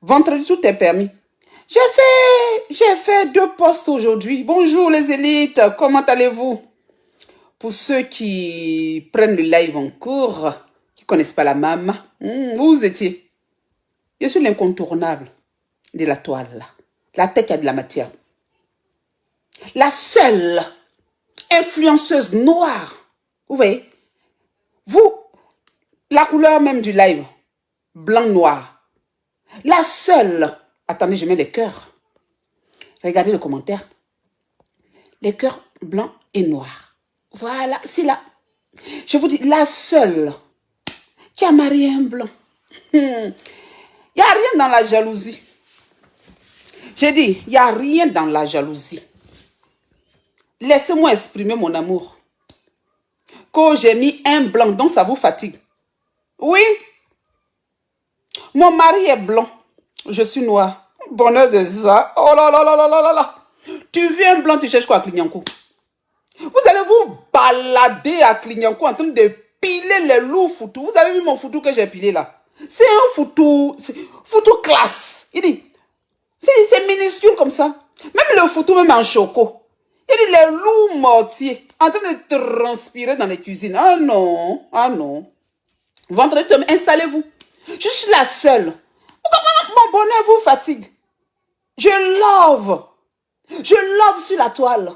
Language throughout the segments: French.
Vendredi, tout est permis. J'ai fait 2 posts aujourd'hui. Bonjour les élites, comment allez-vous? Pour ceux qui prennent le live en cours, qui ne connaissent pas la maman, où vous étiez? Je suis l'incontournable de la toile, la tête qui a de la matière. La seule influenceuse noire. Vous voyez? Vous, la couleur même du live, blanc-noir. La seule. Attendez, je mets les cœurs. Regardez le commentaire. Les cœurs blancs et noirs. Voilà, c'est là. Je vous dis, la seule qui a marié un blanc. Il n'y a rien dans la jalousie. J'ai dit, il n'y a rien dans la jalousie. Laissez-moi exprimer mon amour. Quand j'ai mis un blanc, donc ça vous fatigue. Oui. Mon mari est blanc. Je suis noire. Bonheur de ça. Oh là là là là là là là. Tu veux un blanc, tu cherches quoi à Clignancourt? Vous allez vous balader à Clignancourt en train de piler les loups foutous. Vous avez vu mon foutou que j'ai pilé là? C'est un foutou classe. Il dit, c'est minuscule comme ça. Même le foutou, même en choco. Il dit, les loups mortiers en train de transpirer dans les cuisines. Ah non, ah non. Vendredi, installez-vous. Je suis la seule. Mon bonheur vous fatigue. Je love sur la toile.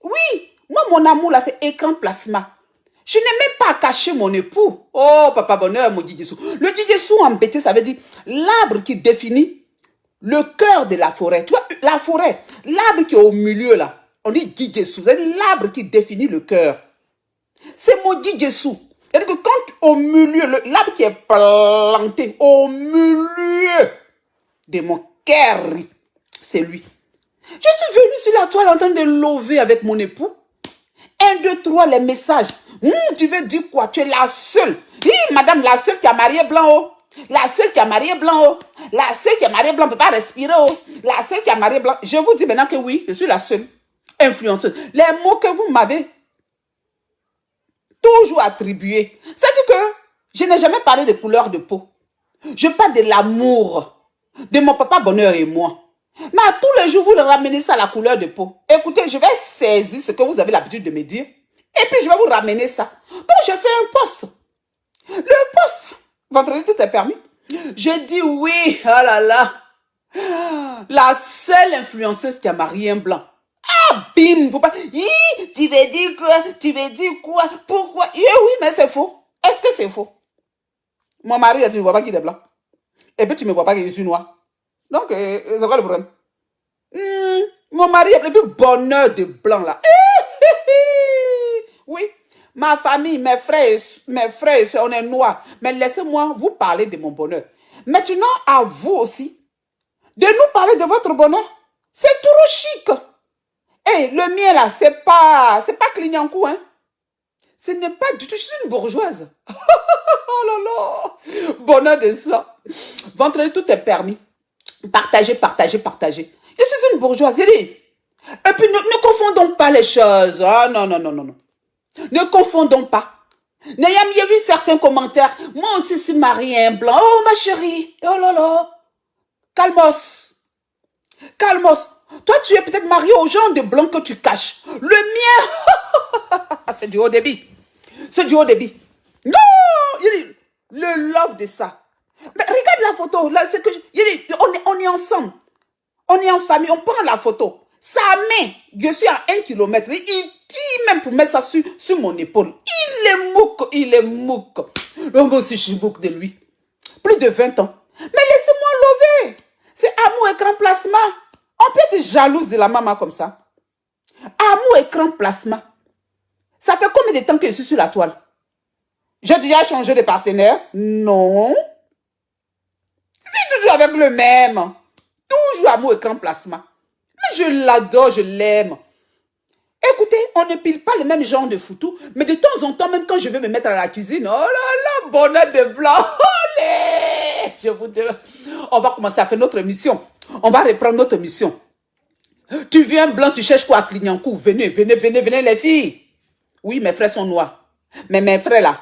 Oui, moi, mon amour, là, c'est écran plasma. Je n'ai même pas à cacher mon époux. Oh, papa bonheur, mon Djidjissou. Le Djidjissou en bété, ça veut dire l'arbre qui définit le cœur de la forêt. Tu vois, la forêt, l'arbre qui est au milieu, là, on dit Djidjissou. C'est l'arbre qui définit le cœur. C'est mon Djidjissou. C'est-à-dire que quand au milieu, l'arbre qui est planté au milieu de mon cœur, c'est lui. Je suis venue sur la toile en train de lever avec mon époux. 1, 2, 3, les messages. Tu veux dire quoi? Tu es la seule. Madame, la seule qui a marié blanc. Oh. La seule qui a marié blanc. Oh. La seule qui a marié blanc ne peut pas respirer. Oh. La seule qui a marié blanc. Je vous dis maintenant que oui, je suis la seule influenceuse. Les mots que vous m'avez toujours attribués. C'est-à-dire que je n'ai jamais parlé de couleur de peau. Je parle de l'amour de mon papa bonheur et moi. Mais à tous les jours, vous le ramenez ça à la couleur de peau. Écoutez, je vais saisir ce que vous avez l'habitude de me dire. Et puis, je vais vous ramener ça. Donc, je fais un post. Le post. Vendredi, tout est permis. Je dis oui. Oh là là. La seule influenceuse qui a marié un blanc. Ah, bim. Faut pas. Tu veux dire quoi? Tu veux dire quoi? Pourquoi? Oui, mais c'est faux. Est-ce que c'est faux? Mon mari, tu ne vois pas qu'il est blanc. Et puis, tu ne me vois pas que je suis noir. Donc, c'est quoi le problème? Mon mari est le plus bonheur de blanc là. Oui, ma famille, mes frères, on est noirs. Mais laissez-moi vous parler de mon bonheur. Maintenant, à vous aussi, de nous parler de votre bonheur. C'est trop chic. Et le mien là, c'est pas Clignancourt, hein. Ce n'est pas du tout, je suis une bourgeoise. Oh là là. Bonheur de ça. Vendredi, tout est permis. Partagez, partagez, partagez. Je suis une bourgeoise, j'ai dit. Et puis, ne confondons pas les choses. Ah non, non, non, non, non. Ne confondons pas. N'ayant bien vu certains commentaires. Moi aussi, je suis mariée un blanc. Oh, ma chérie. Oh là là. Calmos. Calmos. Toi, tu es peut-être mariée au genre de blanc que tu caches. Le mien, c'est du haut débit. C'est du haut débit. Non, le love de ça. Mais regarde la photo. Là, c'est que on est ensemble. On est en famille. On prend la photo. Sa main, je suis à 1 kilomètre. Il dit même pour mettre ça sur mon épaule. Il est mouque. Moi aussi, je suis mouque de lui. Plus de 20 ans. Mais laissez-moi lever. C'est amour écran plasma. On peut être jalouse de la maman comme ça. Amour écran plasma. Ça fait combien de temps que je suis sur la toile? J'ai déjà changé de partenaire? Non. C'est toujours avec le même. Toujours amour écran plasma. Mais je l'adore, je l'aime. Écoutez, on ne pile pas le même genre de foutu, mais de temps en temps, même quand je vais me mettre à la cuisine, oh là là, bonheur de blanc. Olé, je vous dis, on va commencer à faire notre émission. On va reprendre notre émission. Tu viens blanc, tu cherches quoi à Clignancourt? Venez, venez, venez, venez les filles. Oui, mes frères sont noirs. Mais mes frères là,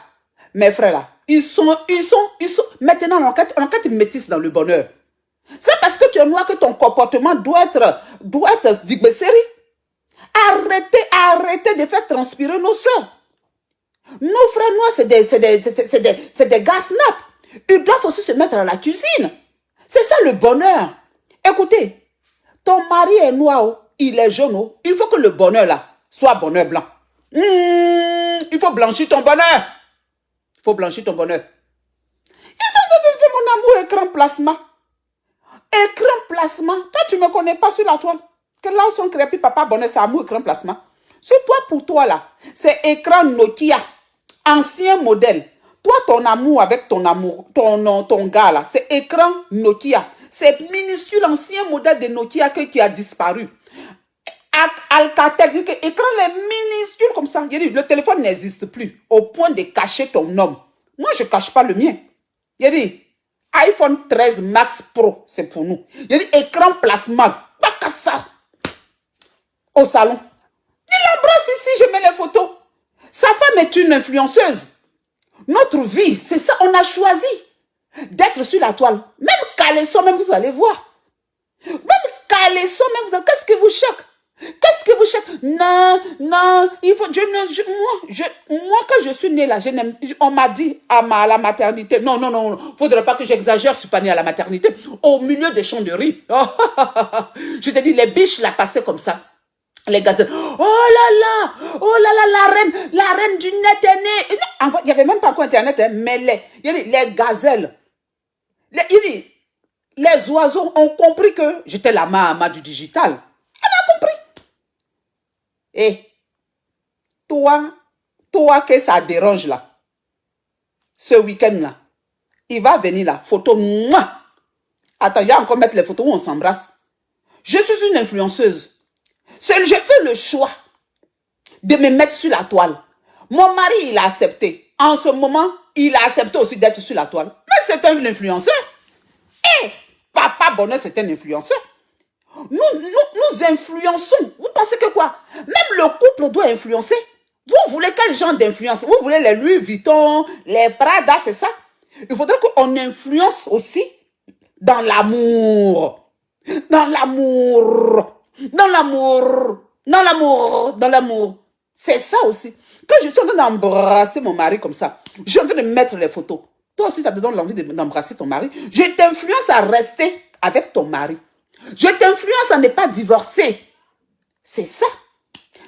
ils sont maintenant en quatre métis dans le bonheur. C'est parce que tu es noir que ton comportement doit être digbesseri. Arrêtez de faire transpirer nos soeurs. Nos frères noirs, c'est des gars snap. Ils doivent aussi se mettre à la cuisine. C'est ça le bonheur. Écoutez, ton mari est noir, il est jaune, il faut que le bonheur là soit bonheur blanc. Il faut blanchir ton bonheur. Il faut blanchir ton bonheur. Ils sont en train de faire mon amour écran plasma. Écran plasma. Toi, tu ne me connais pas sur la toile. Que là où sont créés, papa bonheur, c'est amour écran plasma. C'est toi pour toi là. C'est écran Nokia. Ancien modèle. Toi, ton amour avec ton gars là, c'est écran Nokia. C'est minuscule ancien modèle de Nokia qui a disparu. Alcatel, écran les minuscules comme ça. Le téléphone n'existe plus au point de cacher ton homme. Moi, je ne cache pas le mien. Il dit, iPhone 13 Max Pro, c'est pour nous. Il dit, écran plasma, pas qu'à ça. Au salon. Il embrasse ici, je mets les photos. Sa femme est une influenceuse. Notre vie, c'est ça, on a choisi d'être sur la toile. Même caleçon, même vous allez voir. Même caleçon, même vous allez... Qu'est-ce que vous choque? Qu'est-ce que vous choque? Non, il faut... moi, quand je suis née là, on m'a dit à la maternité, non, faudrait pas que j'exagère, je suis pas née à la maternité, au milieu des champs de riz. Je te dis, les biches la passaient comme ça. Les gazelles, oh là là, la reine du net est née. Il n'y avait même pas encore Internet, hein, mais les gazelles, les oiseaux ont compris que j'étais la maman du digital. On a compris. Et toi que ça dérange là, ce week-end là, il va venir là, photo, mouah. Attends, j'ai encore mettre les photos où on s'embrasse. Je suis une influenceuse. J'ai fait le choix de me mettre sur la toile. Mon mari, il a accepté. En ce moment, il a accepté aussi d'être sur la toile. Mais c'est un influenceur. Et papa bonheur, c'est un influenceur. Nous influençons. Vous pensez que quoi? Même le couple doit influencer. Vous voulez quel genre d'influence? Vous voulez les Louis Vuitton, les Prada, c'est ça? Il faudrait qu'on influence aussi dans l'amour. Dans l'amour. Dans l'amour. C'est ça aussi. Quand je suis en train d'embrasser mon mari comme ça, je suis en train de mettre les photos. Toi aussi, tu as dedans l'envie d'embrasser ton mari. Je t'influence à rester avec ton mari. Je t'influence à ne pas divorcer. C'est ça.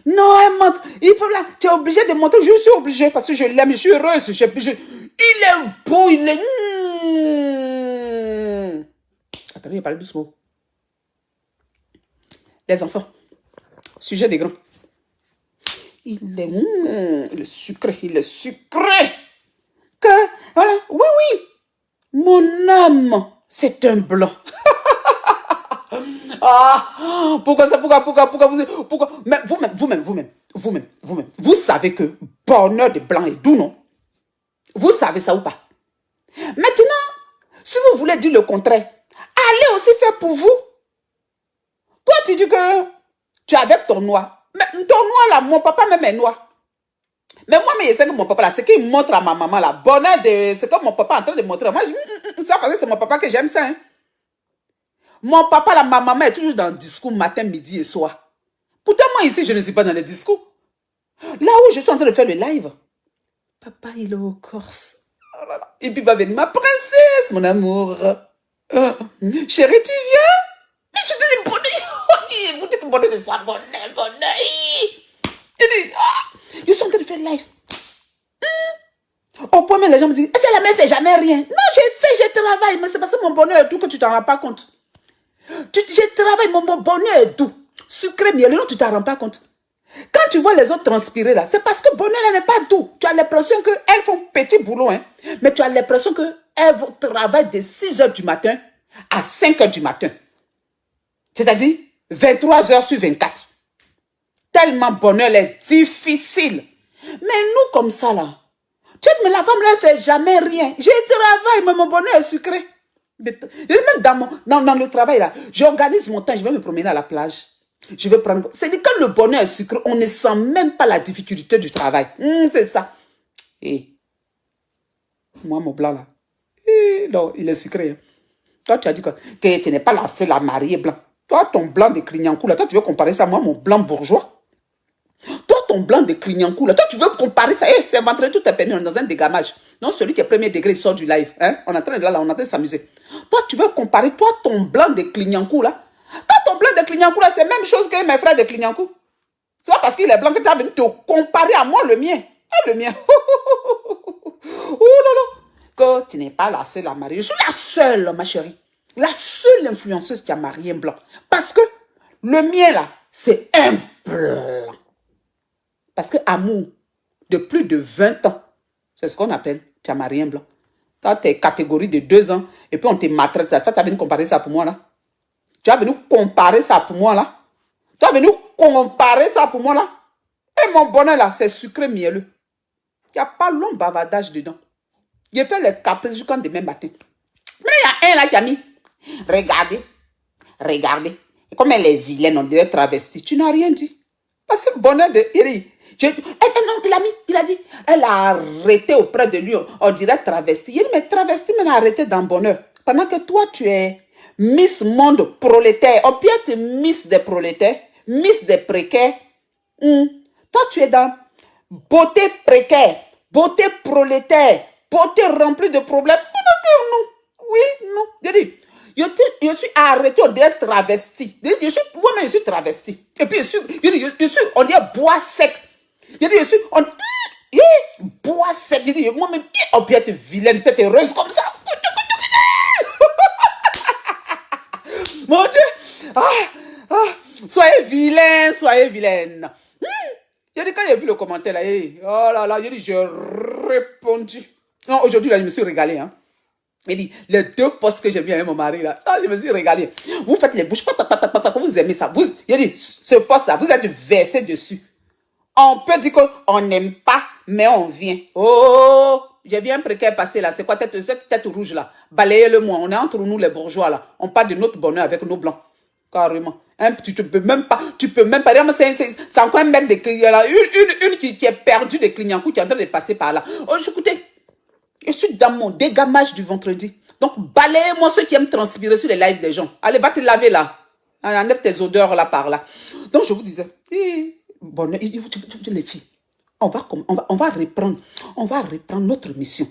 Non, elle montre. Il faut là. Tu es obligé de montrer. Je suis obligée parce que je l'aime. Je suis heureuse. Il est beau. Il est... Attendez, il parle doucement. Les enfants. Sujet des grands. Il est sucré. Il est sucré. Que, voilà. Oui. Mon âme, c'est un blanc. Pourquoi ça? Pourquoi? Mais vous-même, vous savez que bonheur de blanc est doux, non? Vous savez ça ou pas? Maintenant, si vous voulez dire le contraire, allez aussi faire pour vous. Toi, tu dis que tu es avec ton noir. Mais ton noir là, mon papa même est noir. Mais moi, je sais que mon papa là, c'est qu'il montre à ma maman là, bonheur de... C'est comme mon papa en train de montrer. Moi, ça parce que c'est mon papa que j'aime ça, hein. Mon papa, là, ma maman est toujours dans le discours matin, midi et soir. Pourtant, moi, ici, je ne suis pas dans le discours. Là où je suis en train de faire le live, papa, il est au Corse. Oh là là. Et puis, va venir ma princesse, mon amour. Chérie, tu viens? Mais c'est de bonheur. Vous dites bonheur de ça, bonheur. Je dis, ils sont en train de faire le live. Au point, les gens me disent, est-ce que la mère ne fait jamais rien? Non, je travaille, mais c'est parce que mon bonheur est tout que tu t'en rends pas compte. Je travaille, mon bonheur est doux. Sucré, mielleux, non, tu t'en rends pas compte. Quand tu vois les autres transpirer là, c'est parce que bonheur n'est pas doux. Tu as l'impression qu'elles font petit boulot, hein. Mais tu as l'impression qu'elles travaillent de 6 h du matin à 5 h du matin. C'est-à-dire 23 h sur 24. Tellement bonheur est difficile. Mais nous, comme ça là, tu sais, mais la femme là, ne fait jamais rien. Je travaille, mais mon bonheur est sucré. Même dans le travail là, j'organise mon temps, je vais me promener à la plage. Je vais prendre... C'est quand le bonheur est sucré, on ne sent même pas la difficulté du travail. C'est ça. Et moi, mon blanc là, non, il est sucré. Toi, tu as dit que tu n'es pas la seule à marier blanc. Toi, ton blanc de Clignancourt, là, toi, tu veux comparer ça à moi, mon blanc bourgeois? Toi, ton blanc de Clignancourt, là, toi, tu veux comparer ça? C'est vendredi, tout est permis, on est dans un dégamage. Non, celui qui est premier degré, il sort du live. Hein? On est en train de s'amuser. Toi, tu veux comparer, toi, ton blanc de Clignancourt, là? Toi, ton blanc de Clignancourt, là, c'est la même chose que mes frères de Clignancourt. C'est pas parce qu'il est blanc que tu as venu te comparer à moi, le mien. Ah, le mien. Oh là là. Que tu n'es pas la seule à marier. Je suis la seule, ma chérie. La seule influenceuse qui a marié un blanc. Parce que le mien, là, c'est un blanc. Parce que amour de plus de 20 ans, c'est ce qu'on appelle, tu as marié un blanc. Quand tu es catégorie de 2 ans, et puis on te maltraite, ça, tu as venu comparer ça pour moi, là. Tu as venu comparer ça pour moi, là. Tu as venu comparer ça pour moi, là. Et mon bonheur, là, c'est sucré mielleux. Il n'y a pas long bavardage dedans. J'ai fait les caprices jusqu'en demain matin. Mais il y a un là qui a mis. Regardez. Regardez. Et comme elle est vilaine, on dirait travestie. Tu n'as rien dit. Parce que bonheur de... non, il a dit. Elle a arrêté auprès de lui. On dirait travesti. Il dit, mais travesti, mais arrêté dans bonheur. Pendant que toi, tu es Miss Monde prolétaire. On peut être Miss des prolétaires. Miss des précaires. Toi, tu es dans beauté précaire. Beauté prolétaire. Beauté remplie de problèmes. Non. Oui, non. J'ai dit, je suis arrêté, on dirait travesti. Moi-même, je suis travesti. Et puis, je suis, on dirait bois sec. Je dis, je suis, bois sec. Je dis, moi-même, on peut être vilaine, peut être heureuse comme ça. Mon Dieu. Soyez vilaine, soyez vilaine. J'ai dit, quand j'ai vu le commentaire, là, oh là là, j'ai dit, j'ai répondu. Non, aujourd'hui, là, je me suis régalé, hein. Il dit, les 2 postes que j'ai vu avec mon mari, là, ça, je me suis régalé. Vous faites les bouches, vous aimez ça. Il dit, ce poste-là, vous êtes versé dessus. On peut dire qu'on n'aime pas, mais on vient. Oh, j'ai vu un précaire passer là. C'est quoi cette tête rouge là? Balayez-le-moi. On est entre nous les bourgeois là. On parle de notre bonheur avec nos blancs. Carrément. Hein, tu peux même pas. C'est encore un mec de Clignancourt là. Une qui est perdue de Clignancourt qui est en train de passer par là. Oh, écoutez. Je suis dans mon dégamage du vendredi. Donc, balayez-moi ceux qui aiment transpirer sur les lives des gens. Allez, va te laver là. Enlève tes odeurs là par là. Donc, je vous disais, bon, les filles, on va reprendre notre mission.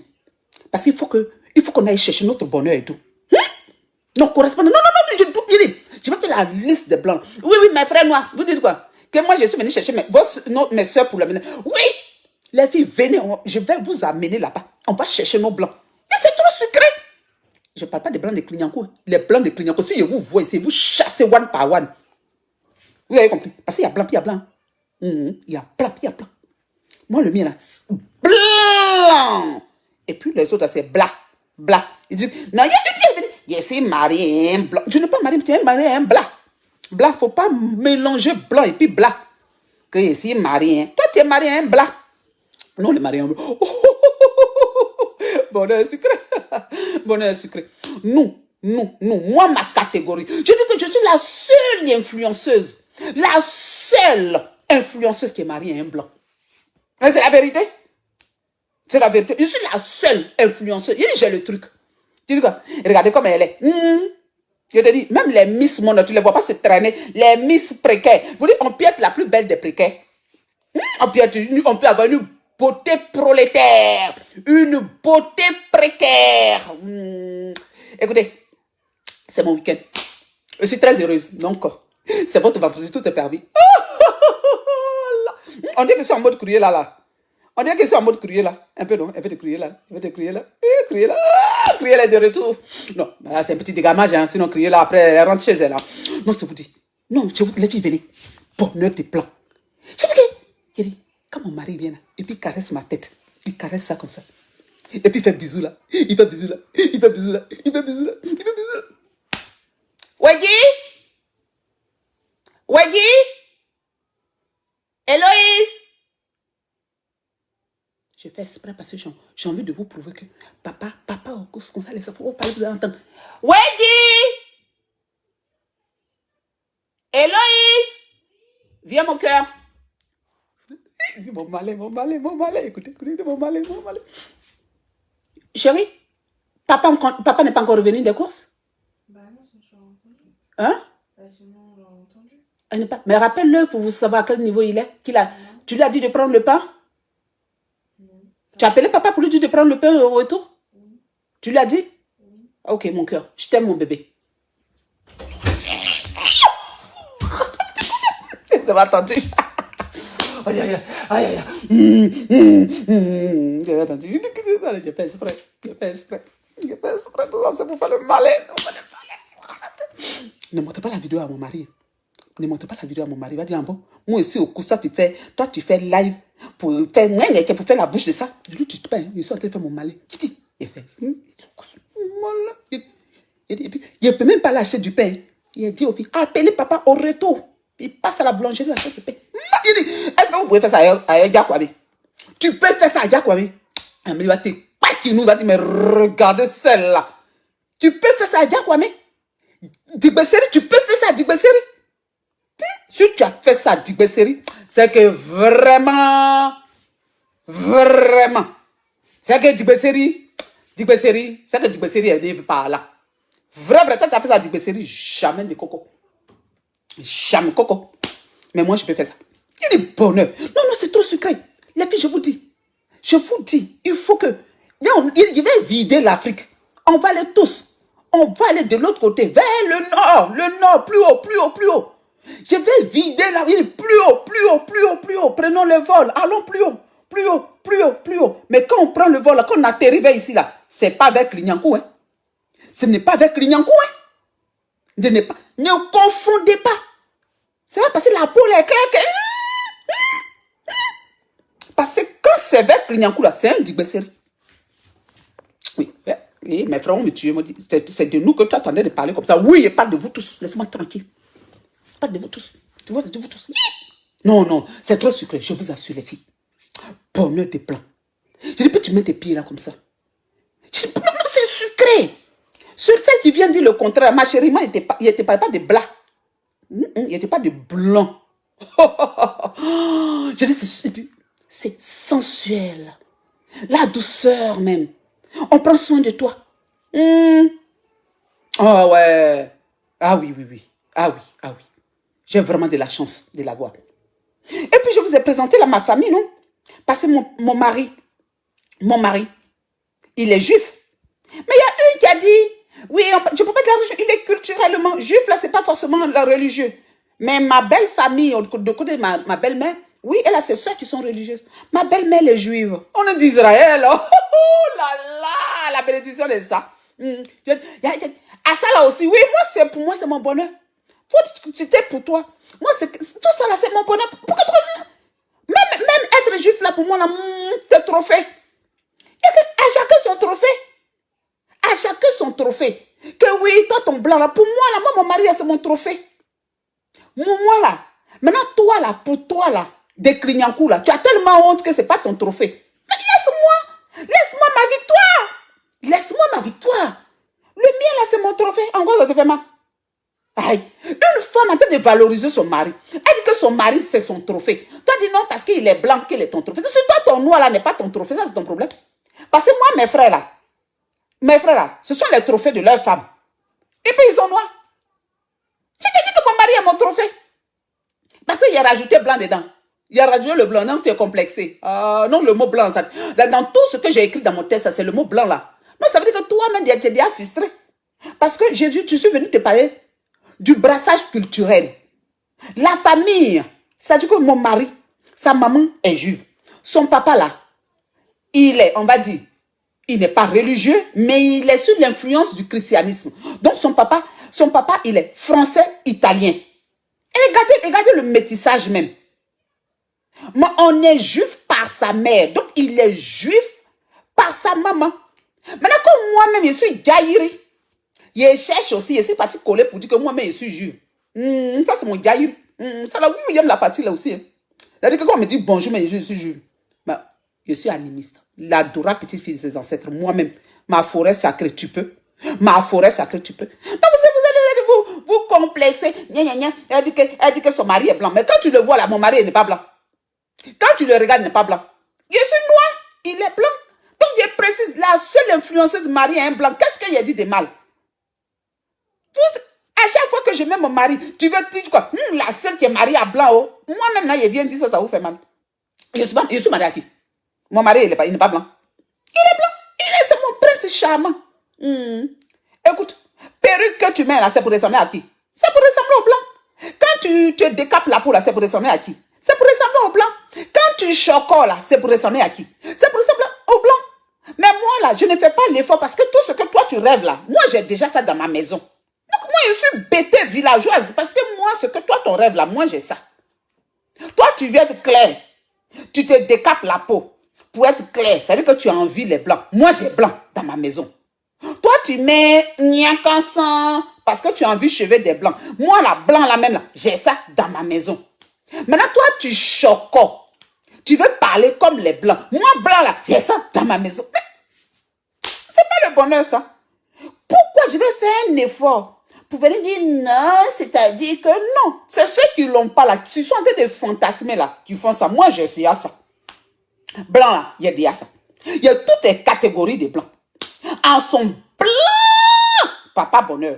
Parce qu'il faut qu'on aille chercher notre bonheur et tout. Non, correspondant. Non, je vais faire la liste des blancs. Oui, mes frères noirs, vous dites quoi? Que moi, je suis venu chercher mes soeurs pour l'amener. Oui! Les filles, venez, je vais vous amener là-bas. On va chercher nos blancs. Et c'est trop sucré. Je ne parle pas des blancs de Clignancourt. Les blancs de Clignancourt, si je vous vois ici, vous chassez one par one. Vous avez compris? Parce qu'il y a blanc, puis il y a blanc. Il y a blanc, puis il y a blanc. Moi, le mien, là, blanc. Et puis les autres, c'est blanc. Blanc. Ils disent, non, je suis marié un blanc. Je ne suis pas marié, mais tu es marié un blanc. Blanc, il ne faut pas mélanger blanc et puis blanc. Que je suis marié. Toi, tu es marié un blanc. Non, le mari, bonheur sucré. Bonheur sucré. Non. Moi, ma catégorie. Je dis que je suis la seule influenceuse. La seule influenceuse qui est mariée à un blanc. C'est la vérité. C'est la vérité. Je suis la seule influenceuse. J'ai le truc. Tu dis quoi? Regardez comme elle est. Je te dis, même les Miss Monde, tu ne les vois pas se traîner. Les Miss précaires. Vous dites, on peut être la plus belle des précaires. On peut avoir une beauté prolétaire, une beauté précaire. Écoutez, c'est mon week-end. Je suis très heureuse. Donc, c'est votre vendredi, tout est permis. On dirait que c'est en mode courrier là. On dirait que c'est en mode courrier là. Un peu, non? Un peu de courrier là. Un peu de courrier là. Courrier là. Courrier là de retour. Non, c'est un petit dégamage. Hein. Sinon, courrier là, après, elle rentre chez elle. Là. Non, je vous dis. Non, les filles, venez. Bonheur des plans. Je dis que. Il dit, quand mon mari vient là, et puis il caresse ma tête, il caresse ça comme ça. Et puis il fait bisous là, il fait bisous là, il fait bisous là, il fait bisous là, il fait bisous là. Wadi? Héloïse? Je fais exprès parce que j'ai envie de vous prouver que papa, au cours comme ça, les enfants vont parler, vous allez entendre. Wadi? Héloïse? Viens mon cœur. Mon malin. Écoutez, mon malin. Chérie, papa n'est pas encore revenu des courses? Hein? Elle n'est pas... Mais rappelle-le pour vous savoir à quel niveau il est. Tu lui as dit de prendre le pain? Tu as appelé papa pour lui dire de prendre le pain au retour? Tu lui as dit? Ok, mon cœur, je t'aime, mon bébé. Vous avez entendu? Aïe, aïe, aïe, aïe, aïe. J'ai entendu. J'ai pas exprès. J'ai pas exprès. J'ai pas exprès. Tout ça, c'est pour faire le malin. Ne montre pas la vidéo à mon mari. Ne montre pas la vidéo à mon mari. Il va dire, bon, moi aussi, au coup, ça, toi, tu fais live pour faire la bouche de ça. Je lui dis, tu te payes. Je suis en train de faire mon malin. Il dit, il fait. Il ne peut même pas l'acheter du pain. Il a dit aux filles, appelez papa au retour. Il passe à la boulangerie, il achète du pain. Il dit, est-ce que vous pouvez faire ça à Yakwame? Tu peux faire ça à Yakwame? Il va te qui nous va dire, mais regardez celle-là. Tu peux faire ça à Yakwame? Digbesseri, tu peux faire ça à Digbesseri? Si tu as fait ça à Digbesseri, c'est que vraiment, c'est que Digbesseri, c'est que Digbesseri, elle n'est pas là. Vrai, quand tu as fait ça à Digbesseri, jamais de coco. Jamais coco. Mais moi, je peux faire ça. Il est bonheur. Non, non, c'est trop sucré. Les filles, je vous dis, il faut que... Il va vider l'Afrique. On va aller tous. On va aller de l'autre côté, vers le nord, plus haut, plus haut, plus haut. Je vais vider la ville, plus haut, plus haut, plus haut, plus haut. Prenons le vol, allons plus haut, plus haut, plus haut, plus haut. Mais quand on prend le vol, quand on atterrit vers ici, là, c'est pas avec Clignancourt, hein. Ce n'est pas avec Clignancourt, hein. Ne confondez pas. C'est pas parce que la peau est claire que... Parce que quand c'est avec Clignancourt, là, c'est un Digbesseri. Oui, et mes frères ont me tué, m'ont dit, c'est de nous que tu attendais de parler comme ça. Oui, je parle de vous tous, laisse-moi tranquille. Je parle de vous tous. Tu vois, c'est de vous tous. Non, non, c'est trop sucré, je vous assure les filles. Bonheur des plans. Je dis, peux-tu mettre tes pieds là comme ça? Je dis, non, non, c'est sucré. Sur celle qui vient dire le contraire, ma chérie, moi, il ne te parle pas de blanc. Il n'était pas de blanc. Je dis, c'est sensuel. La douceur même. On prend soin de toi. Oh ouais. Ah oui, oui, oui. Ah oui, ah oui. J'ai vraiment de la chance de l'avoir. Et puis je vous ai présenté là ma famille, non? Parce que mon mari, il est juif. Mais il y a une qui a dit, oui, je ne peux pas dire la religion, il est culturellement juif, là, c'est pas forcément la religieux. Mais ma belle famille, de côté de ma belle-mère, oui, elle a ses soeurs qui sont religieuses. Ma belle-mère est juive. On est d'Israël. Oh là là, la bénédiction de ça. À ça là aussi, oui, pour moi, c'est mon bonheur. C'était pour toi. Moi, tout ça là, c'est mon bonheur. Pourquoi? Même être juif là, pour moi, là, c'est trophée. À chacun son trophée. À chacun son trophée. Que oui, toi, ton blanc là, pour moi, là, moi, mon mari, c'est mon trophée. Moi là, maintenant, toi là, pour toi là, des Clignancourt là, tu as tellement honte que c'est pas ton trophée. Mais laisse-moi ma victoire. Laisse-moi ma victoire. Le mien là, c'est mon trophée. En gros, ça te fait mal. Aïe. Une femme en train de valoriser son mari. Elle dit que son mari, c'est son trophée. Toi, dis non, parce qu'il est blanc, qu'il est ton trophée. Si toi, ton noir là n'est pas ton trophée, ça c'est ton problème. Parce que moi, mes frères là, ce sont les trophées de leurs femmes. Et puis ils sont noirs. Je te dis que mon mari est mon trophée. Parce qu'il a rajouté blanc dedans. Il a rajouté le blanc. Non, tu es complexé. Non, le mot blanc, ça, dans tout ce que j'ai écrit dans mon texte, c'est le mot blanc là. Non, ça veut dire que toi-même, tu es déjà frustré. Parce que je suis venu te parler du brassage culturel. La famille, c'est-à-dire que mon mari, sa maman est juive. Son papa là, il est, on va dire, il n'est pas religieux, mais il est sous l'influence du christianisme. Donc son papa, il est français-italien. Et regardez le métissage même. Moi, on est juif par sa mère. Donc il est juif par sa maman. Maintenant, comme moi-même, je suis Gaïri, je cherche aussi, je suis parti coller pour dire que moi-même, je suis juif. Ça, c'est mon Gaïri. Ça, là, oui, j'aime la partie là aussi. C'est-à-dire que quand on me dit bonjour, mais je suis juif. Ben, je suis animiste. L'adorable petite-fille de ses ancêtres, moi-même. Ma forêt sacrée, tu peux. Ma forêt sacrée, tu peux. Non, vous allez vous complexer. Elle dit que son mari est blanc. Mais quand tu le vois là, mon mari n'est pas blanc. Quand tu le regardes, il n'est pas blanc. Je suis noir, il est blanc. Donc je précise, la seule influenceuse Marie est un blanc. Qu'est-ce qu'elle a dit de mal? que je m'aime mon mari. Tu veux dire quoi? La seule qui est mariée à blanc, oh. Moi-même, là, je viens dire ça, ça vous fait mal. Je suis mariée à qui? Mon mari, il n'est pas blanc. Il est blanc. C'est mon prince charmant. Écoute, perruque que tu mets là, c'est pour ressembler à qui? C'est pour ressembler au blanc. Quand tu te décapes la peau là, c'est pour ressembler à qui? C'est pour ressembler au blanc. Quand tu chocoles là, c'est pour ressembler à qui? C'est pour ressembler au blanc. Mais moi là, je ne fais pas l'effort parce que tout ce que toi tu rêves là, moi j'ai déjà ça dans ma maison. Donc moi je suis bêtée villageoise parce que moi ce que toi ton rêve là, moi j'ai ça. Toi tu veux être clair. Tu te décapes la peau pour être clair. Ça veut dire que tu as envie les blancs. Moi j'ai blanc dans ma maison. Toi, tu mets niakansan parce que tu as envie de cheveux des blancs. Moi, la blanc, la même, là, j'ai ça dans ma maison. Maintenant, toi, tu choques. Tu veux parler comme les blancs. Moi, blanc, là, j'ai ça dans ma maison. Mais c'est pas le bonheur, ça. Pourquoi je vais faire un effort pour venir dire non, c'est-à-dire que non. C'est ceux qui l'ont pas, là, qui sont en train de fantasmer, là, qui font ça. Moi, j'ai essayé ça. Blanc, là, il y a déjà ça. Il y a toutes les catégories de blancs. En son blanc, papa bonheur.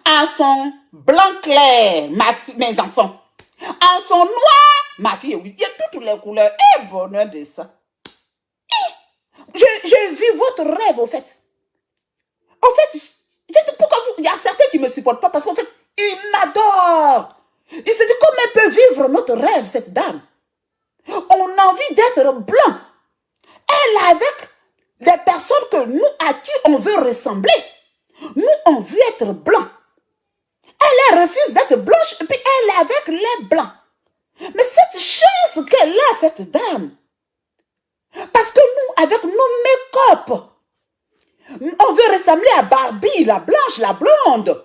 En son blanc clair, mes enfants. En son noir, ma fille, oui. Il y a toutes les couleurs. Et bonheur de ça. J'ai vu votre rêve, au fait. Au fait, pourquoi il y a certains qui ne me supportent pas parce qu'en fait, ils m'adorent. Ils se disent comment elle peut vivre notre rêve, cette dame. On a envie d'être blanc. Elle avec des personnes que nous, à qui on veut ressembler. Nous, on veut être blanc. Elle refuse d'être blanche et puis elle est avec les blancs. Mais cette chance qu'elle a, cette dame. Parce que nous, avec nos make-up, on veut ressembler à Barbie, la blanche, la blonde.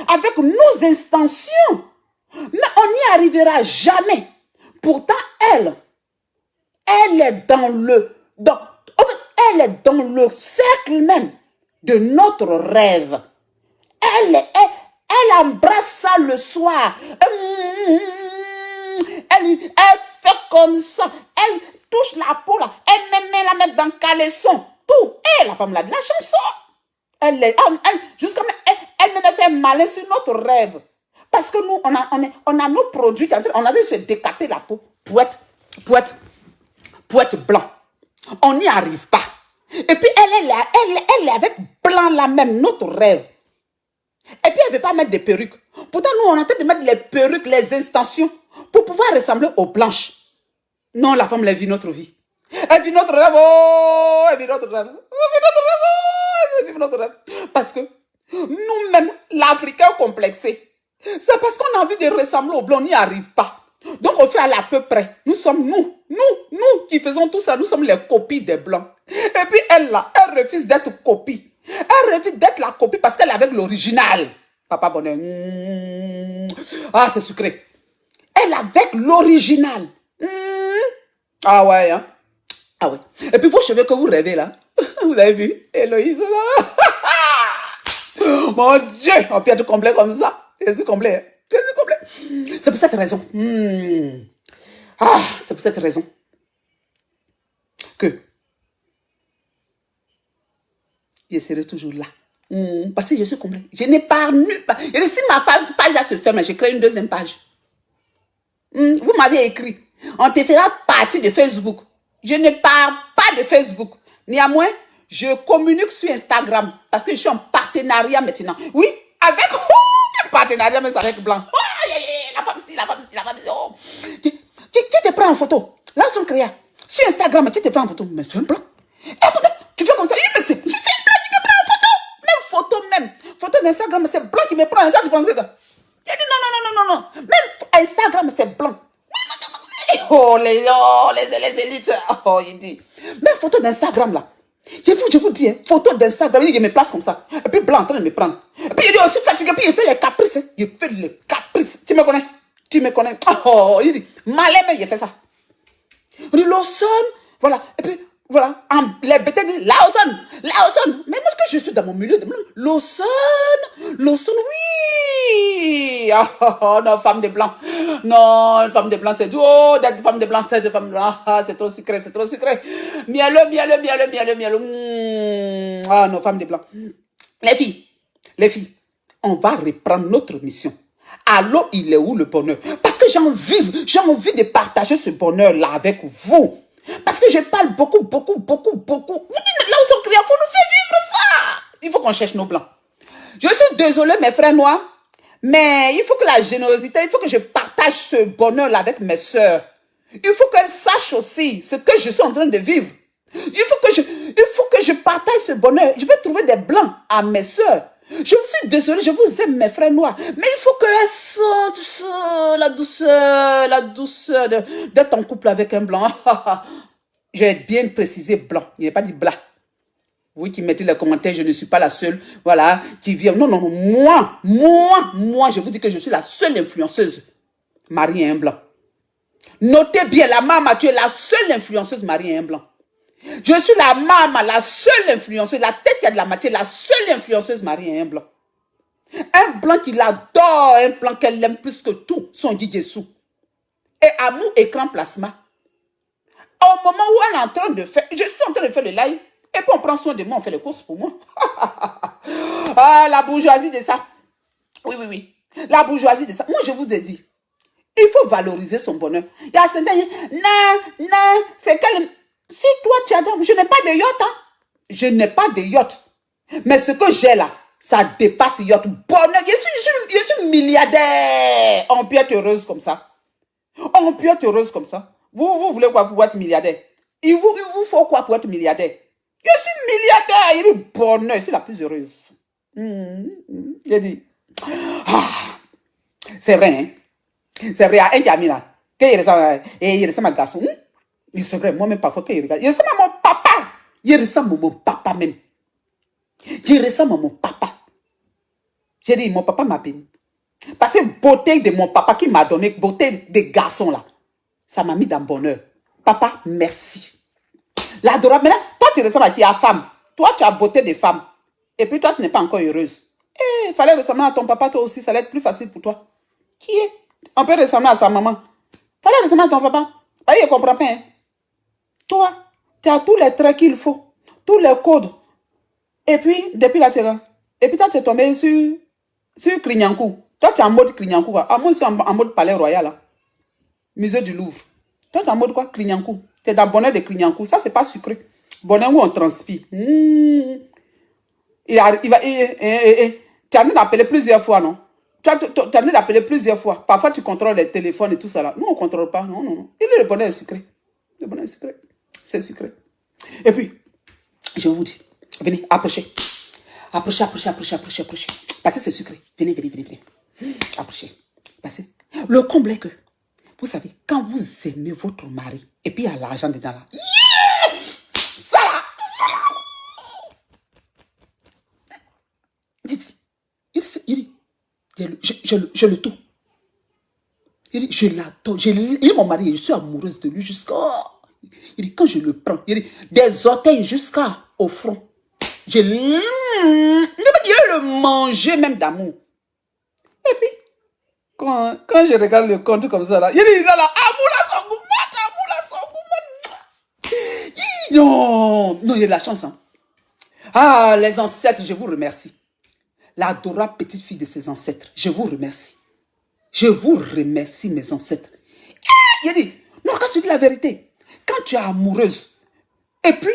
Avec nos intentions. Mais on n'y arrivera jamais. Pourtant, elle est dans le... elle est dans le cercle même de notre rêve. Elle embrasse ça le soir. Elle fait comme ça. Elle touche la peau là. Elle met la mettre dans le caleçon. Tout. Et la femme là de la chanson. Elle me fait malin sur notre rêve. Parce que nous, on a nos produits. On a dit se décaper la peau pour être blanc. On n'y arrive pas. Et puis, elle est avec blanc là même, notre rêve. Et puis, elle ne veut pas mettre des perruques. Pourtant, nous, on est en train de mettre les perruques, les extensions, pour pouvoir ressembler aux blanches. Non, la femme, elle vit notre vie. Elle vit notre rêve. Oh, elle vit notre rêve. Elle vit notre rêve. Parce que nous-mêmes, l'Africain complexé, c'est parce qu'on a envie de ressembler aux blancs, on n'y arrive pas. Donc, on fait à peu près. Nous sommes nous qui faisons tout ça. Nous sommes les copies des blancs. Et puis, elle, là, elle refuse d'être copie. Elle refuse d'être la copie parce qu'elle est avec l'original. Papa bonheur. Ah, c'est sucré. Elle est avec l'original. Ah ouais, hein. Ah ouais. Et puis, vos cheveux que vous rêvez, là. Vous avez vu? Héloïse, là. Mon Dieu. On peut être complet comme ça. Je suis complet, hein. C'est pour cette raison. C'est pour cette raison que je serai toujours là. Parce que je suis complet. Je n'ai pas nulle part. Et si ma page là se ferme, j'ai créé une deuxième page. Vous m'avez écrit. On te fera partie de Facebook. Je ne parle pas de Facebook. Néanmoins, je communique sur Instagram. Parce que je suis en partenariat maintenant. Oui, avec... un partenariat, mais ça avec blanc. La femme ci, la femme ci, la femme ci. Oh. Qui te prend en photo? Là, son créa. Sur Instagram, qui te prend en photo? Mais c'est un blanc. Et tu fais comme ça. Mais c'est un blanc qui me prend en photo. Même photo, même. Photo d'Instagram, c'est blanc qui me prend. Toi, tu penses que... J'ai dit non. Même Instagram, c'est blanc. Oh, les élites. Oh, il dit. Même photo d'Instagram, là. Je vous dis, hein, photo d'Instagram, il me place comme ça. Et puis blanc en train de me prendre. Et puis il est aussi fatigué, puis il fait les caprices. Hein. Il fait les caprices. Tu me connais? Tu me connais? Oh, il dit, malin, mais il fait ça. On dit, Lawson, voilà. Et puis, voilà. Les bêtes disent, Lawson. Mais moi, que je suis dans mon milieu, Lawson, oui. Oh, non, femme de blanc. Non, une femme de blanc, c'est du haut. D'être femme de blanc, c'est de femme de blanc. Ah, c'est trop sucré. Mielleux. Ah, non, femme de blanc. Les filles. on va reprendre notre mission. Alors, il est où le bonheur? Parce que j'ai envie de partager ce bonheur-là avec vous. Parce que je parle beaucoup. Vous dites, là où sont clients, il faut nous faire vivre ça. Il faut qu'on cherche nos plans. Je suis désolée, mes frères noirs, mais il faut que la générosité, il faut que je partage ce bonheur-là avec mes sœurs. Il faut qu'elles sachent aussi ce que je suis en train de vivre. Il faut que je partage ce bonheur. Je vais trouver des blancs à mes sœurs. Je suis désolée, je vous aime, mes frères noirs, mais il faut qu'elles sentent la douceur d'être en couple avec un blanc. J'ai bien précisé blanc, il n'est pas dit blanc. Vous qui mettez les commentaires, je ne suis pas la seule, voilà, qui vient. Non, moi, je vous dis que je suis la seule influenceuse mariée à un blanc. Notez bien, la maman, tu es la seule influenceuse mariée à un blanc. Je suis la maman, la seule influenceuse, la tête qui a de la matière, la seule influenceuse mariée à un blanc. Un blanc qui l'adore, un blanc qu'elle aime plus que tout, son Guiguessou. Et amour écran plasma. Au moment où elle est en train de faire, je suis en train de faire le live, et puis on prend soin de moi, on fait les courses pour moi. Ah, la bourgeoisie de ça. Oui. La bourgeoisie de ça. Moi, je vous ai dit, il faut valoriser son bonheur. Il y a certains, non, c'est quel... Si toi, tu as... Je n'ai pas de yacht, hein. Je n'ai pas de yacht. Mais ce que j'ai là, ça dépasse yacht. Bonheur. Je suis milliardaire. On peut être heureuse comme ça. On peut être heureuse comme ça. Vous voulez quoi pour être milliardaire? Il vous faut quoi pour être milliardaire? Je suis milliardaire. Il est bonheur. Je suis la plus heureuse. J'ai dit. Ah, c'est vrai, hein? C'est vrai, il y a un qui a mis là. Il ressemble à un garçon. C'est vrai, moi-même parfois, quand il regarde, il ressemble à mon papa. Il ressemble à mon papa même. Il ressemble à mon papa. J'ai dit, mon papa m'a béni. Parce que beauté de mon papa qui m'a donné, beauté des garçons là, ça m'a mis dans le bonheur. Papa, merci. L'adorable. Maintenant, toi, tu ressembles à qui? À femme. Toi, tu as beauté des femmes. Et puis toi, tu n'es pas encore heureuse. Il fallait ressembler à ton papa, toi aussi, ça allait être plus facile pour toi. Qui est? On peut ressembler à sa maman. Fallait ressembler à ton papa. Il ne comprend pas. Hein? Toi, tu as tous les traits qu'il faut. Tous les codes. Et puis, depuis là, tu es là. Et puis, toi, tu es tombé sur Clignancourt. Toi, tu es en mode Clignancourt. Ah, moi, je suis en mode Palais Royal. Là. Musée du Louvre. Toi, tu es en mode quoi? Clignancourt. Tu es dans le bonheur de Clignancourt. Ça, c'est pas sucré. Bonheur où on transpire. Tu as venu d'appeler plusieurs fois, non? Tu as venu d'appeler plusieurs fois. Parfois, tu contrôles les téléphones et tout ça là. Nous, on ne contrôle pas. Non. Il est le bonheur sucré. Le bonheur sucré. C'est sucré. Et puis, je vous dis, venez, approchez. Approchez. Parce que c'est sucré. Venez. Approchez. Parce que le comble est que, vous savez, quand vous aimez votre mari, et puis il y a l'argent dedans là. Yeah! Ça là! Il dit, je le tout. Il dit, je l'adore. Il est mon mari, je suis amoureuse de lui jusqu'à... Il dit, quand je le prends, il dit, des orteils jusqu'au front. Je le manger même d'amour. Et puis, quand je regarde le compte comme ça, là, il dit, là, amour la son non, il y a de la chance. Hein. Ah, les ancêtres, je vous remercie. L'adorable petite fille de ses ancêtres, je vous remercie. Je vous remercie, mes ancêtres. Il dit, non, quand tu dis la vérité, quand tu es amoureuse, et puis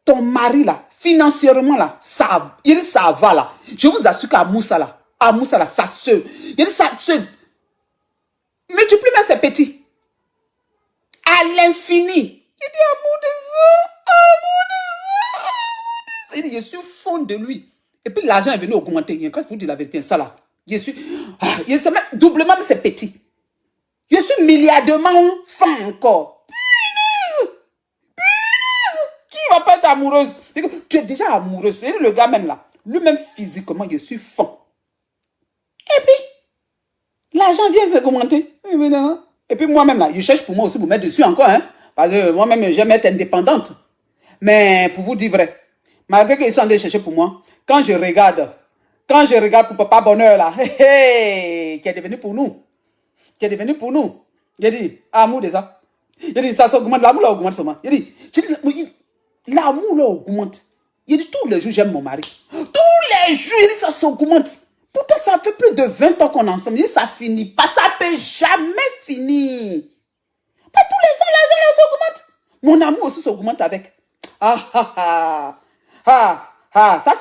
ton mari là, financièrement là, ça va là. Je vous assure qu'à Moussa là, ça se... Il dit, ça se... multiplie même ses petits. À l'infini. Il dit, amour des hommes. Il dit, je suis fond de lui. Et puis l'argent est venu augmenter. Quand je vous dis la vérité, ça là, je suis même doublement ses petits. Je suis milliardairement fin encore. Qui va pas être amoureuse? Tu es déjà amoureuse. Et le gars même là, lui-même physiquement, je suis fin. Et puis, l'argent vient s'augmenter. Et puis moi-même là, je cherche pour moi aussi pour mettre dessus encore. Hein, parce que moi-même, j'aime être indépendante. Mais pour vous dire vrai, malgré qu'ils sont en train de chercher pour moi, quand je regarde pour Papa Bonheur là, qui est devenu pour nous. Il dit, amour de ça. Il dit, ça augmente, l'amour là augmente seulement. Il dit, l'amour là augmente. Il dit, tous les jours j'aime mon mari. Tous les jours, il dit, ça s'augmente. Pourtant, ça fait plus de 20 ans qu'on est ensemble. Et ça finit pas. Ça peut jamais finir. Pas tous les ans, l'argent là s'augmente. Mon amour aussi s'augmente avec. Ah, ah, ah. Ah, ah. Ça,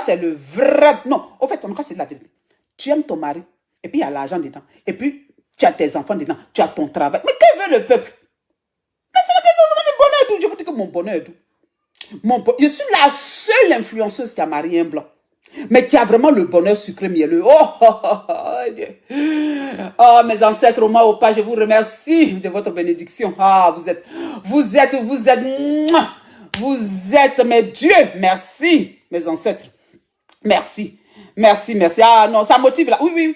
c'est le vrai. Non, au fait, en tout cas, c'est la vérité. Tu aimes ton mari. Et puis, il y a l'argent dedans. Et puis, tu as tes enfants dedans. Tu as ton travail. Mais que veut le peuple? Mais c'est la question de bonheur et tout. Je vous dis que mon bonheur et tout. Je suis la seule influenceuse qui a marié un blanc. Mais qui a vraiment le bonheur sucré mielleux. Oh, oh, oh, oh, Dieu. Oh, mes ancêtres, au moins au pas, je vous remercie de votre bénédiction. Ah, vous êtes, mes dieux. Merci, mes ancêtres. Merci, merci, merci. Ah non, ça motive là. Oui, oui.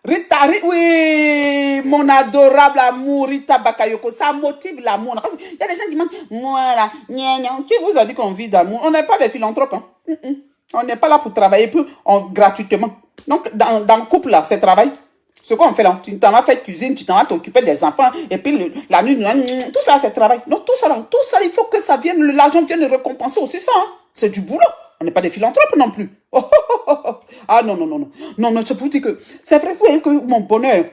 Rita, oui, mon adorable amour, Rita Bakayoko, ça motive l'amour. Il y a des gens qui demandent, moi là, qui vous a dit qu'on vit d'amour? On n'est pas des philanthropes. Hein? On n'est pas là pour travailler gratuitement. Donc, dans le couple là, c'est travail. Ce qu'on fait là, tu t'en vas faire cuisine, tu t'en vas t'occuper des enfants, et puis la nuit, tout ça c'est travail. Donc tout ça, il faut que ça vienne, l'argent vienne récompenser aussi ça. Hein? C'est du boulot. On n'est pas des philanthropes non plus. Oh, oh, oh, oh. Ah non, non, non, non. Non, non, je peux vous dire que c'est vrai que mon bonheur.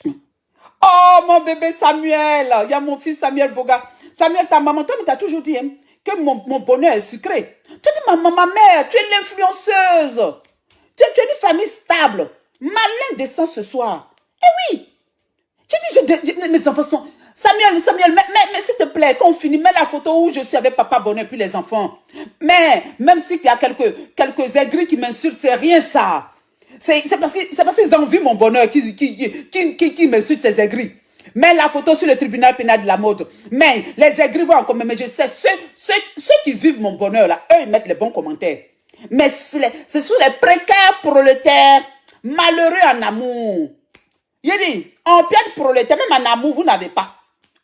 Oh, mon bébé Samuel. Il y a mon fils Samuel Boga. Samuel, ta maman, toi, mais t'as toujours dit hein, que mon bonheur est sucré. Tu as dit, ma mère, tu es l'influenceuse. Tu es une famille stable. Malin descend ce soir. Eh oui. Tu dis, mes enfants sont... Samuel, mais s'il te plaît, quand on finit, mets la photo où je suis avec papa bonheur puis les enfants. Mais, même s'il y a quelques aigris qui m'insultent, c'est rien ça. C'est parce qu'ils envient mon bonheur qui m'insultent ces aigris. Mets la photo sur le tribunal pénal de la mode. Mais les aigris vont encore, mais je sais, ceux qui vivent mon bonheur là, eux, ils mettent les bons commentaires. Mais c'est sur les précaires prolétaires, malheureux en amour. Il dit, on peut être prolétaire, même en amour, vous n'avez pas.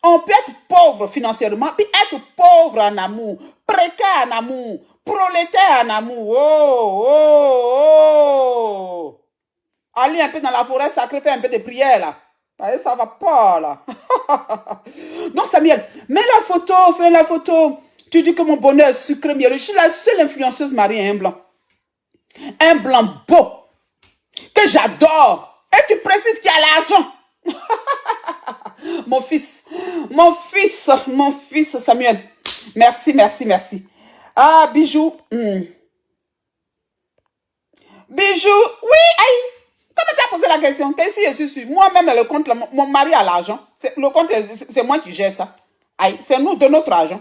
On peut être pauvre financièrement, puis être pauvre en amour, précaire en amour, prolétaire en amour. Oh, oh, oh. Allez un peu dans la forêt sacrée, faire un peu de prière là. Ça va pas là. Non, Samuel, mets la photo, fais la photo. Tu dis que mon bonheur est sucré mielleux. Je suis la seule influenceuse mariée à un blanc. Un blanc beau, que j'adore. Et tu précises qu'il y a l'argent. Mon fils Samuel. Merci, merci, merci. Ah, Bijou. Bijou, oui, aïe. Comment tu as posé la question? Qu'est-ce que je suis sûr? Moi-même, le compte, mon mari a l'argent. Le compte, c'est moi qui gère ça. Aïe, c'est nous, de notre argent.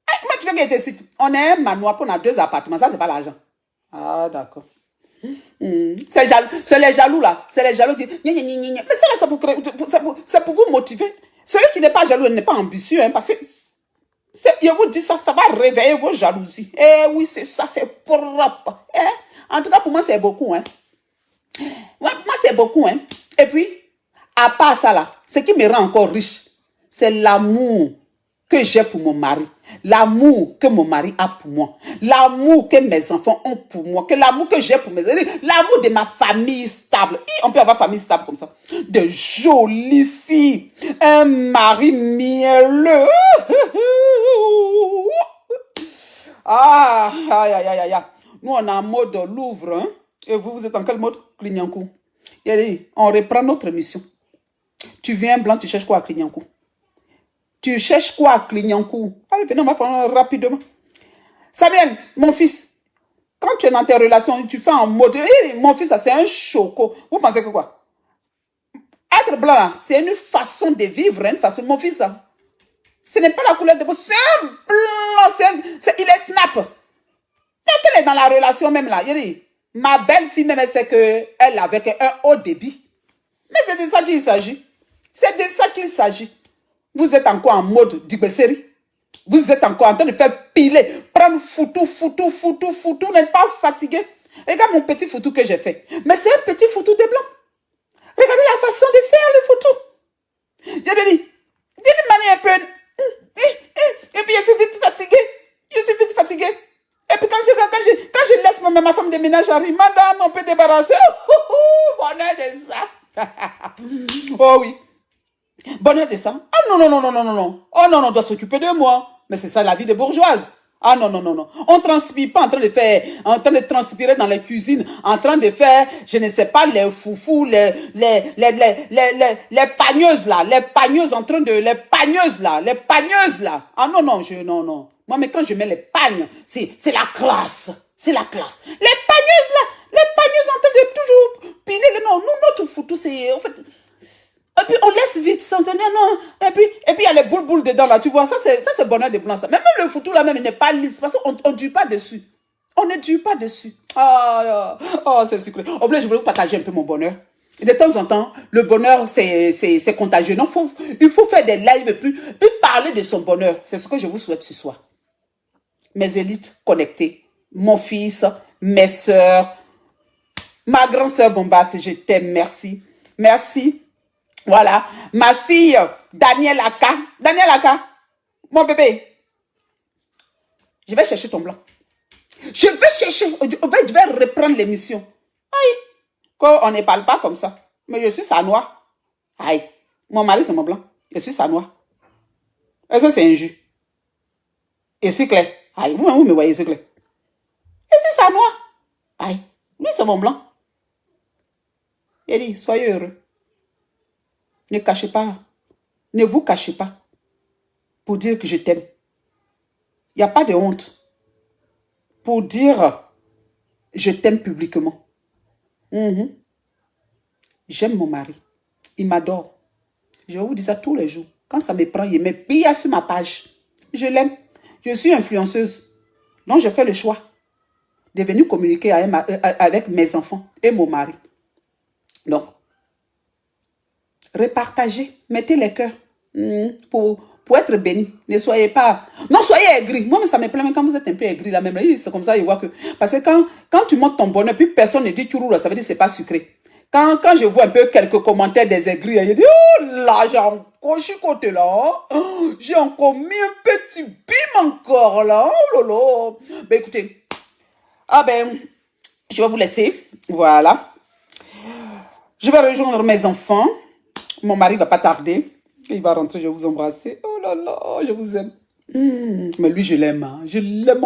Aïe, moi, tu veux que je te on est un manoir, on a 2 appartements. Ça, c'est pas l'argent. Ah, d'accord. C'est les jaloux là. C'est les jaloux qui... Mais c'est là, c'est pour vous motiver. Celui qui n'est pas jaloux n'est pas ambitieux. Hein, parce que, je vous dis ça, ça va réveiller vos jalousies. Eh oui, c'est ça, c'est propre. Hein? En tout cas, pour moi, c'est beaucoup. Hein? Ouais, moi, c'est beaucoup. Hein? Et puis, à part ça là, ce qui me rend encore riche, c'est l'amour que j'ai pour mon mari. L'amour que mon mari a pour moi. L'amour que mes enfants ont pour moi. Que l'amour que j'ai pour mes amis. L'amour de ma famille stable. On peut avoir famille stable comme ça. De jolies filles. Un mari mielleux. Ah, aïe, aïe, aïe, aïe. Nous, on est en mode Louvre. Hein? Et vous êtes en quel mode? Clignancourt. On reprend notre mission. Tu viens blanc, tu cherches quoi à Clignancourt? Tu cherches quoi à Clignancourt? Allez, venez, on va prendre rapidement. Samuel, mon fils, quand tu es dans tes relations, tu fais en mode... Mon fils, c'est un choco. Vous pensez que quoi? Être blanc, c'est une façon de vivre, une façon... Mon fils, ce n'est pas la couleur de peau, c'est un blanc, il est snap. Quand elle est dans la relation même là, il dit, ma belle-fille même, c'est qu'elle avait un haut débit. Mais c'est de ça qu'il s'agit. C'est de ça qu'il s'agit. Vous êtes encore en mode Dibesseri. Vous êtes encore en train de faire piler, prendre foutou, vous n'êtes pas fatigué. Regarde mon petit foutou que j'ai fait. Mais c'est un petit foutou de blanc. Regardez la façon de faire le foutou. Je dis, d'une manière un peu... Et puis je suis vite fatiguée. Et puis quand je laisse ma femme de ménage arrive, madame, on peut débarrasser. Bonheur de ça. Oh oui. Bonheur de ça. Ah non. Oh non, on doit s'occuper de moi. Mais c'est ça la vie de bourgeoise. Ah non, non, non, non. On ne transpire pas en train de transpirer dans les cuisines, en train de faire, je ne sais pas, les foufous, les pagneuses là, les pagneuses les pagneuses là. Ah non, non, non, non. Moi, mais quand je mets les pagnes, c'est la classe. C'est la classe. Les pagneuses là, les pagneuses en train de toujours piler. Non, nous, notre foutu, c'est, en fait, et puis on laisse vite s'entenir, non. Et puis il y a les boules dedans là, tu vois, ça c'est bonheur de blanc ça. Même le foutu là même il n'est pas lisse parce qu'on ne dure pas dessus. On ne dure pas dessus. Ah, oh, c'est sucré. En plus, je voulais vous partager un peu mon bonheur. Et de temps en temps, le bonheur c'est contagieux. Donc il faut faire des lives et puis parler de son bonheur. C'est ce que je vous souhaite ce soir. Mes élites connectées, mon fils, mes soeurs, ma grande soeur Bombasse, je t'aime, merci. Merci. Voilà, ma fille, Daniel Aka. Daniel Aka, mon bébé, je vais chercher ton blanc. Je vais chercher, je vais reprendre l'émission. Aïe, on ne parle pas comme ça. Mais je suis sanois. Aïe, mon mari c'est mon blanc. Je suis sanois. Et ça c'est un jus. Je suis clair. Aïe, vous me voyez, je suis clair. Je suis sanois. Aïe, lui c'est mon blanc. Il dit, soyez heureux. Ne cachez pas. Ne vous cachez pas pour dire que je t'aime. Il n'y a pas de honte pour dire je t'aime publiquement. J'aime mon mari. Il m'adore. Je vous dis ça tous les jours. Quand ça me prend, il me pille sur ma page. Je l'aime. Je suis influenceuse. Donc, je fais le choix de venir communiquer avec mes enfants et mon mari. Donc, repartagez. Mettez les cœurs pour être béni. Ne soyez pas... Non, soyez aigris. Moi, ça me plaît, mais quand vous êtes un peu aigri, là même, c'est comme ça, je vois que... Parce que quand tu montes ton bonheur, puis personne ne dit tu roules, ça veut dire que c'est pas sucré. Quand je vois un peu quelques commentaires des aigris, je dis, oh là, j'ai encore chicoté là. Hein? J'ai encore mis un petit bim encore là. Oh là là. Ben écoutez, je vais vous laisser. Voilà. Je vais rejoindre mes enfants. Mon mari va pas tarder. Il va rentrer, je vais vous embrasser. Oh là là, je vous aime. Mais lui, je l'aime. Hein. Je l'aime.